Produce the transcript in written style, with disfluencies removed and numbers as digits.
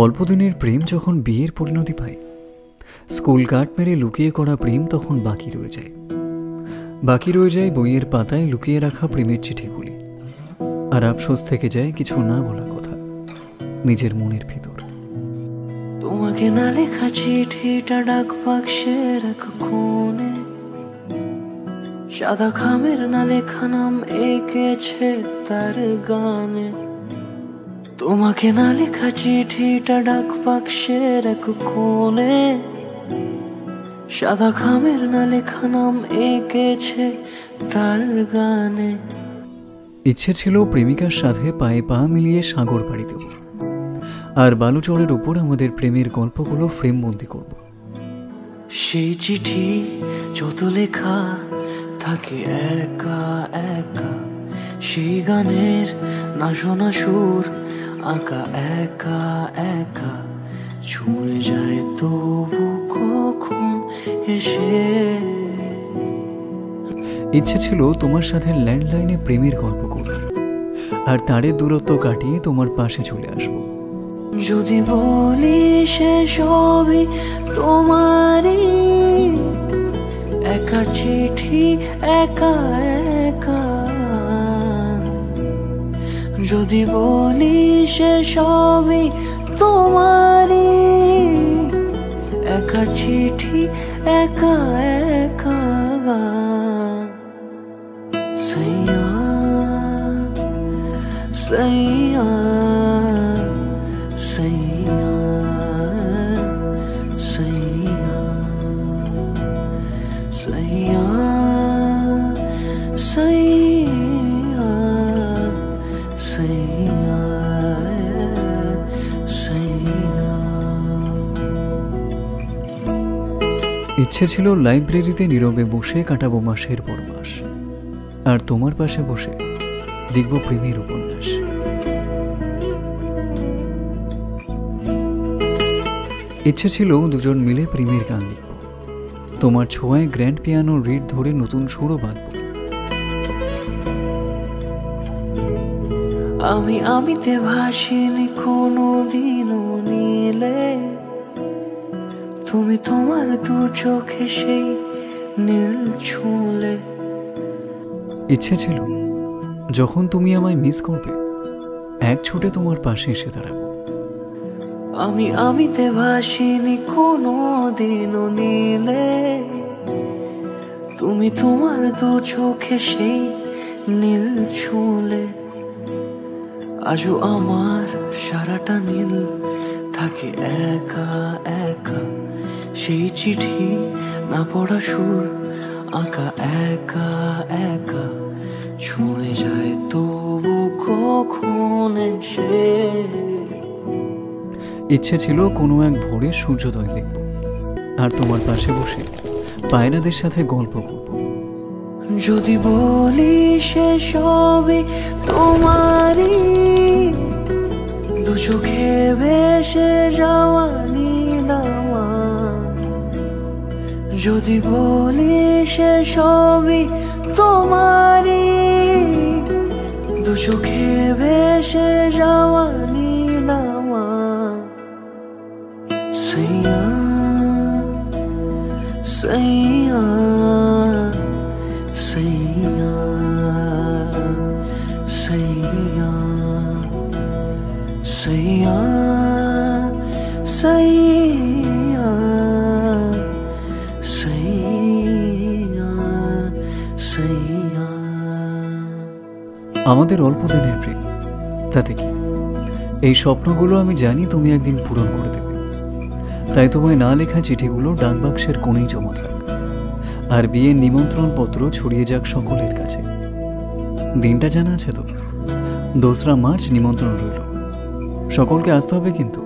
অল্প দিনের প্রেম যখন বিয়ের পরিণতি পায়, স্কুল কাট মেরে লুকিয়ে করা প্রেম তখন বাকি রয়ে যায় বইয়ের পাতায় লুকিয়ে রাখা প্রেমের চিঠিগুলি। আর আফসোস থেকে যায় কিছু না বলা কথা নিজের মনের ভিতর। তোমাকে না লেখা চিঠিটা ডাক বাক্সের এক কোণে, সাদা খামের না লেখা নাম এঁকেছে তার গানে। তোমাকে না লেখা চিঠিটা ডাক বাক্সের এক কোণে, সাদা খামের না লেখা নাম এঁকেছে তার গানে। ইচ্ছে ছিল প্রেমিকার সাথে পায়ে পা মিলিয়ে সাগর পাড়ি দেব, আর বালুচরের উপর আমাদের প্রেমের গল্পগুলো ফ্রেমবন্দি করব। সেই চিঠি যত লেখা থাকে একা একা, সেই গানের না শোনা সুর আঁকা একা একা, ছুঁয়ে যায় তবু কখন এসে। ইচ্ছে ছিল তোমার সাথে ল্যান্ডলাইনে প্রেমের গল্প করব, আর তারের দূরত্ব কাটিয়ে তোমার পাশে চলে আসব। যদি বলি সে সবই তোমারই, একা চিঠি একা একা। যদি বলি সে সবই তোমারই, একা চিঠি একা একা। সইয়া সইয়া সইয়া সইয়া সইয়া সইয়া সইয়া সইয়া। ইচ্ছে ছিল লাইব্রেরিতে নীরবে বসে কাটাবো মাসের পর মাস, আর তোমার পাশে বসে লিখব প্রেমের উপন্যাস। ইচ্ছে ছিল দুজন মিলে প্রেমের গান লিখব, তোমার ছোঁয়ায় গ্র্যান্ড পিয়ানো রিড ধরে নতুন সুরও বাঁধব। আমিতে ভাসিনি কোনো দিনও নীলে, তুমি তোমার দু চোখে সেই নীল ছুঁলে। ইচ্ছে ছিল যখন তুমি আমায় মিস করবে, এক ছুটে তোমার পাশে এসে দাঁড়াবো। আমিতে ভাসিনি কোনো দিনও নীলে, তুমি তোমার দু চোখে সেই নীল ছুঁলে। আজও আমার সারাটা নীল থাকে একা একা, সেই চিঠি না পড়া সুর আঁকা একা একা, ছুঁয়ে যায় তবু কখন এসে। ইচ্ছে ছিল কোনো এক ভোরে সূর্যোদয় দেখব, আর তোমার পাশে বসে পায়রাদের সাথে গল্প করব। যদি বলি সে সবই তোমারই, দু চোখে ভেসে যাওয়া নীলামা। যদি বলি সে সবই তোমারই, দু চোখে ভেসে যাওয়া নীলামা। সইয়া সইয়া সইয়া সইয়া সইয়া সইয়া সইয়া সইয়া। আমাদের অল্প দিনের প্রেম, তাতে কি? এই স্বপ্নগুলো আমি জানি তুমি একদিন পূরণ করে দেবে, তাই তোমায় না লেখা চিঠিগুলো ডাকবাক্সের কোণেই জমা থাক, আর বিয়ের নিমন্ত্রণ পত্র ছড়িয়ে যাক সকলের কাছে। দিনটা জানা আছে তো, 2রা মার্চ নিমন্ত্রণ রইল, সকলকে আসতে হবে কিন্তু।